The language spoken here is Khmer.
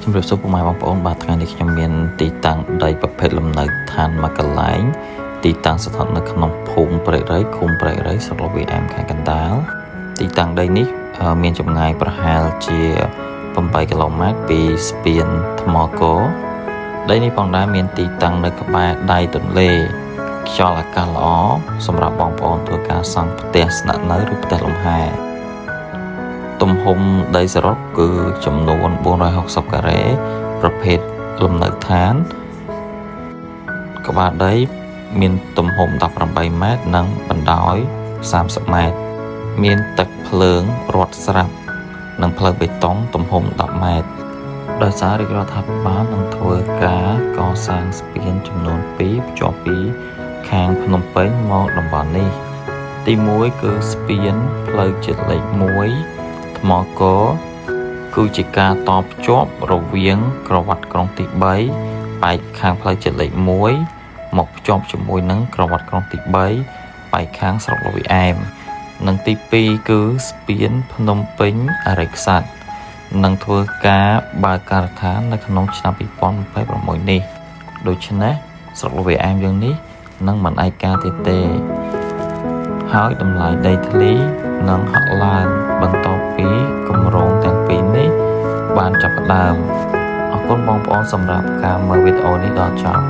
ជំរាបសួរពុកម៉ែបងប្អូនបាទថ្ងៃនេះខ្ញុំមានទីតាំងដីប្រភេទលំនៅឋានមួយកន្លែងទីតាំងស្ថិតនៅក្នុងភូមិព្រែករីឃុំព្រែករីស្រុកលវីអែមខេត្តកណ្ដាលទីតាំងដីនេះមានចម្ងាយប្រហែលជា8គីឡូម៉ែត្រពីស្ពានថ្មកោដីនេះផងដែរមានទីតាំងនៅក្បែរដៃទន្លេខ្យល់អាកាសល្អសម្រាប់បងប្អូនធ្វើការសង់ផ្ទះស្នាក់នៅឬផ្ទះលំហែទំហំដីសរុបគឺចំនួន460ការ៉េប្រភេទលំនៅឋានក្បាលដីមានទំហំ18ម៉ែត្រនិងបណ្ដោយ30ម៉ែត្រមានទឹកភ្លើងរត់ស្រាប់និងផ្លូវបេតុងទំហំ10ម៉ែត្រដោយសាររាជរដ្ឋាភិបាលនឹងធ្វើការកសាងស្ពានចំនួន2ភ្ជាប់ពីខាងភ្នំពេញមកតំបន់នេះទី1គឺស្ពានផ្លូវជាតិលេខ1ថ្មកោគឺជាការតភ្ជាប់រវាងក្រវ៉ាត់ក្រុងទី3បែកខាងផ្លូវជាតិលេខ1មកភ្ជាប់ជាមួយនឹងក្រវ៉ាត់ក្រុងទី3បែកខាងស្រុកលវីអែមនិងទី2គឺស្ពានភ្នំពេញអរិយខ្សាត់នឹងធ្វើការបើកការដ្ឋាននៅក្នុងឆ្នាំ2026នេះដូច្នេះស្រុកលវីអែមយើងនេះនឹងមិនឯកាទៀតទេហើយតម្លៃដីធ្លីនឹងហក់ឡើងបន្ទាប់ពីគម្រោងទាំងពីរនេះបានចាប់ផ្ដើមអរគុណបងប្អូនសម្រាប់ការមើលវីដេអូនេះដល់ចប់